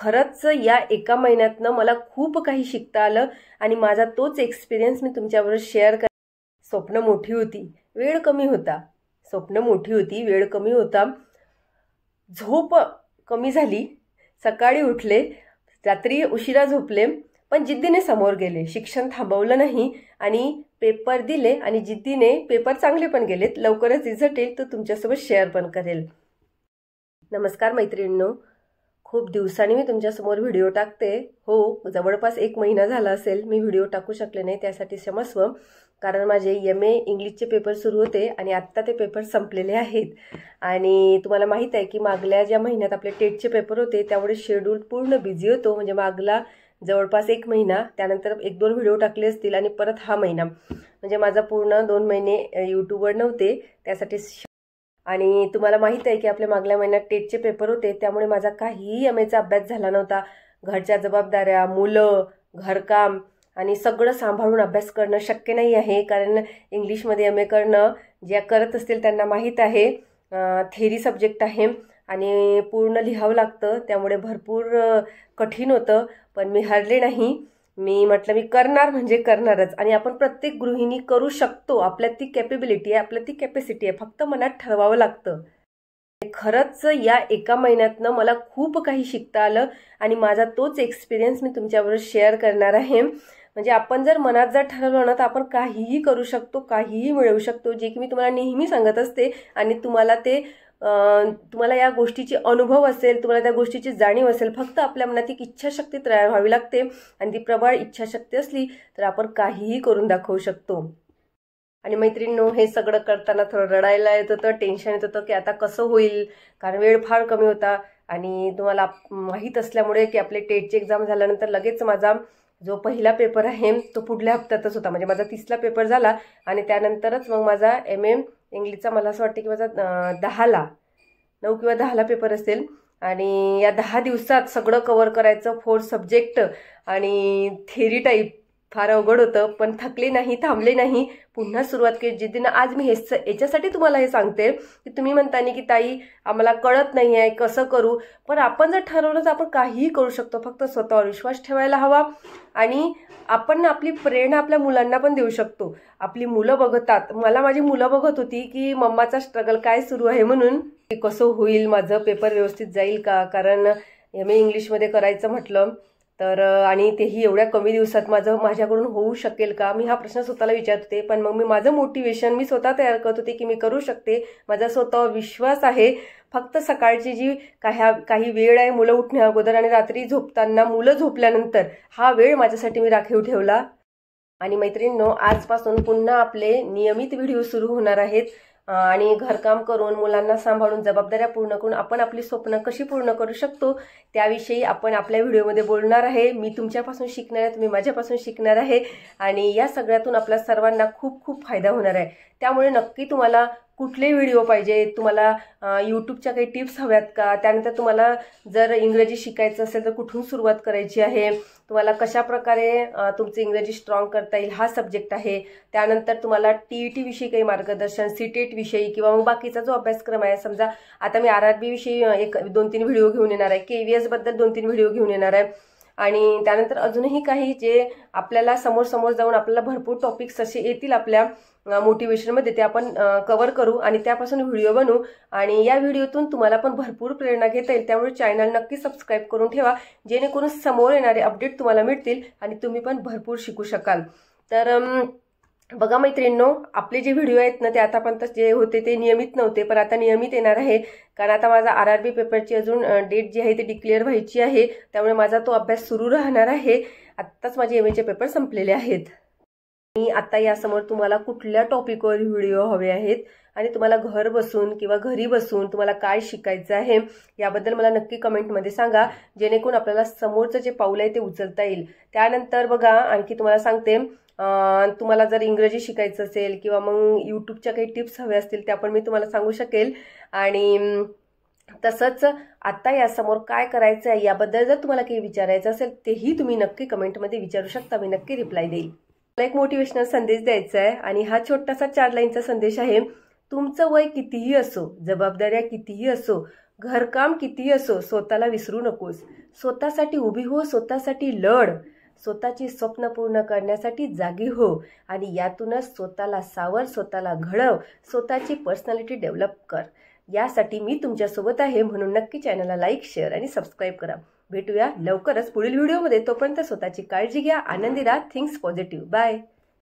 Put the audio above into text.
खरंच या एका महिन्यातनं मला खूप काही शिकता आलं आणि माझा तोच एक्सपिरियन्स मी तुमच्याबरोबर शेअर कर। स्वप्न मोठी होती, वेळ कमी होता। स्वप्न मोठी होती, वेळ कमी होता। झोप कमी झाली, सकाळी उठले, रात्री उशिरा झोपले, पण जिद्दीने समोर गेले। शिक्षण थांबवलं नाही आणि पेपर दिले आणि जिद्दीने पेपर चांगले पण गेलेत। लवकरच रिझल्ट येईल तर तुमच्यासोबत शेअर पण करेल। नमस्कार मैत्रिणींनो, खूप दिवसांनी मी तुमच्यासमोर व्हिडिओ टाकते। हो, जवळपास 1 महिना झाला असेल मी व्हिडिओ टाकू शकले नाही, त्यासाठी क्षमस्व। कारण माझे MA इंग्लिशचे पेपर सुरू होते आणि आत्ता ते पेपर संपलेले आहेत। आणि तुम्हाला माहीत आहे की मागल्या ज्या महिन्यात आपले टेटचे पेपर होते त्यामुळे शेड्यूल पूर्ण बिझी होतो। म्हणजे मागला जवळपास 1 महिना, त्यानंतर 1-2 व्हिडिओ टाकले असतील आणि परत हा महिना, म्हणजे माझा पूर्ण 2 महिने यूट्यूबवर नव्हते। त्यासाठी आणि तुम्हाला माहीत आहे की आपल्या मागल्या महिन्यात टेटचे पेपर होते, त्यामुळे माझा काहीही MAचा अभ्यास झाला नव्हता। घरच्या जबाबदाऱ्या, मुलं, घरकाम आणि सगळं सांभाळून अभ्यास करणं शक्य नाही आहे। कारण इंग्लिशमध्ये MA करणं ज्या करत असतील त्यांना माहीत आहे, थेरी सब्जेक्ट आहे आणि पूर्ण लिहावं लागतं, त्यामुळे भरपूर कठीण होतं। पण मी हरले नाही, मी म्हटलं मी करणार म्हणजे करणारच। आणि आपण प्रत्येक गृहिणी करू शकतो, आपल्यात ती कॅपेबिलिटी आहे, आपल्यात ती कॅपॅसिटी आहे, फक्त मनात ठरवावं लागतं। खरंच या एका महिन्यातनं मला खूप काही शिकता आलं आणि माझा तोच एक्सपिरियन्स मी तुमच्याबरोबर शेअर करणार आहे। म्हणजे आपण जर मनात जर ठरवलं ना तर आपण काहीही करू शकतो, काहीही मिळवू शकतो, जे की मी तुम्हाला नेहमी सांगत असते। आणि तुम्हाला या गोष्टीची अनुभव असेल, तुम्हाला त्या गोष्टीची जाणीव असेल, फक्त आपल्या मनात एक इच्छाशक्ती तयार व्हावी लागते आणि ती प्रबळ इच्छाशक्ती असली तर आपण काहीही करून दाखवू शकतो। आणि मैत्रिणींनो, हे सगळं करताना थोडं रडायला येत होतं, टेन्शन येत होतं की आता कसं होईल, कारण वेळ फार कमी होता। आणि तुम्हाला माहीत असल्यामुळे की आपले टेटची एक्झाम झाल्यानंतर लगेच माझा जो पहिला पेपर आहे तो पुढल्या हप्त्यातच होता। म्हणजे माझा 30ला पेपर झाला आणि त्यानंतरच मग माझा MA इंग्लिशचा, मला असं वाटतं की माझा 9 किंवा 10ला पेपर असेल। आणि या 10 दिवसात सगळं कव्हर करायचं, 4 सब्जेक्ट आणि थेरी टाईप फार अवघड होतं। पण थकले नाही, थांबले नाही, पुन्हा सुरुवात केली जिद्दीनं। आज मी याच्यासाठी तुम्हाला हे सांगते की तुम्ही म्हणतानी की ताई आम्हाला कळत नाही आहे, कसं करू, पण आपण जर ठरवलं तर आपण काहीही करू शकतो। फक्त स्वतःवर विश्वास ठेवायला हवा आणि आपण आपली प्रेरणा आपल्या मुलांना पण देऊ शकतो। आपली मुलं बघतात, मला माझी मुलं बघत होती की मम्माचा स्ट्रगल काय सुरू आहे, म्हणून की कसं होईल, माझं पेपर व्यवस्थित जाईल का, कारण MA इंग्लिशमध्ये करायचं म्हटलं तर आणि तेही एवढ्या कमी दिवसात माझ्याकडून होऊ शकेल का, मी हा प्रश्न स्वतःला विचारत होते। पण मग मी माझं मोटिवेशन मी स्वतः तयार करत होते की मी करू शकते, माझा स्वतःवर विश्वास आहे। फक्त सकाळची जी काही वेळ आहे मुलं उठण्या अगोदर आणि रात्री झोपताना मुलं झोपल्यानंतर, हा वेळ माझ्यासाठी मी राखीव ठेवला। आणि मैत्रिणींनो, आजपासून पुन्हा आपले नियमित व्हिडिओ सुरू होणार आहेत आणि घरकाम करून, मुलांना सांभाळून, जबाबदाऱ्या पूर्ण करून आपण आपली स्वप्न कशी पूर्ण करू शकतो त्याविषयी आपण आपल्या व्हिडिओमध्ये बोलणार आहे। मी तुमच्यापासून शिकणार आहे, तुम्ही माझ्यापासून शिकणार आहे आणि या सगळ्यातून आपल्या सर्वांना खूप खूप फायदा होणार आहे। त्यामुळे नक्की तुम्हाला कुठले व्हिडिओ पाहिजे, तुम्हाला यूट्यूबच्या काही टिप्स हव्यात का, त्यानंतर तुम्हाला जर इंग्रजी शिकायचं असेल तर कुठून सुरुवात करायची आहे, तुम्हाला कशा प्रकारे तुमचं इंग्रजी स्ट्रॉंग करता येईल, हा सब्जेक्ट आहे। त्यानंतर तुम्हाला TET विषयी काही मार्गदर्शन, CTET विषयी किंवा मग बाकीचा जो अभ्यासक्रम आहे, समजा आता मी RRB विषयी 1-2-3 व्हिडिओ घेऊन येणार आहे, KVS बद्दल 2-3 व्हिडिओ घेऊन येणार आहे आणि त्यानंतर अजूनही काही जे आपल्याला समोर जाऊन आपल्याला भरपूर टॉपिक्स असे येतील आपल्या मोटिवेशनमध्ये, ते आपण कव्हर करू आणि त्यापासून व्हिडिओ बनवू आणि या व्हिडिओतून तुम्हाला पण भरपूर प्रेरणा घेता येईल। त्यामुळे चॅनल नक्की सबस्क्राईब करून ठेवा, जेणेकरून समोर येणारे अपडेट तुम्हाला मिळतील आणि तुम्ही पण भरपूर शिकू शकाल। तर बघा मैत्रिणींनो, आपले जे व्हिडिओ आहेत ना ते आतापर्यंत जे होते ते नियमित नव्हते, पण आता नियमित येणार आहे। कारण आता माझा RRB पेपरची अजून डेट जी आहे ती डिक्लेअर व्हायची आहे, त्यामुळे माझा तो अभ्यास सुरू राहणार आहे। आत्ताच माझे MAचे पेपर संपलेले आहेत आणि आता यासमोर तुम्हाला कुठल्या टॉपिकवर व्हिडिओ हवे आहेत आणि तुम्हाला घर बसून किंवा घरी बसून तुम्हाला काय शिकायचं आहे याबद्दल मला नक्की कमेंटमध्ये सांगा, जेणेकरून आपल्याला समोरचं जे पाऊल आहे ते उचलता येईल। त्यानंतर बघा, आणखी तुम्हाला सांगते, तुम्हाला जर इंग्रजी शिकायचं असेल किंवा मग यूट्यूबच्या काही टिप्स हव्या असतील त्या पण मी तुम्हाला सांगू शकेल। आणि तसंच आता यासमोर काय करायचं आहे याबद्दल जर तुम्हाला काही विचारायचं असेल तेही तुम्ही नक्की कमेंटमध्ये विचारू शकता, मी नक्की रिप्लाय देईल। मला एक मोटिवेशनल संदेश द्यायचा आहे आणि हा छोटासा 4 लाईनचा संदेश आहे। तुमचं वय कितीही असो, जबाबदाऱ्या कितीही असो, घरकाम कितीही असो स्वतःला विसरू नकोस. स्वतःसाठी उभी हो, स्वतःसाठी लढ, स्वतःची स्वप्न पूर्ण करण्यासाठी जागी हो आणि यातूनच स्वतःला सावर, स्वतःला घडव, स्वतःची पर्सनॅलिटी डेव्हलप कर. यासाठी मी तुमच्यासोबत आहे, म्हणून नक्की चॅनलला लाईक, शेअर आणि सबस्क्राईब करा. भेटूया लवकरच पुढील व्हिडिओमध्ये. तोपर्यंत स्वतःची काळजी घ्या, आनंदी राहा, थिंक्स पॉझिटिव्ह. बाय.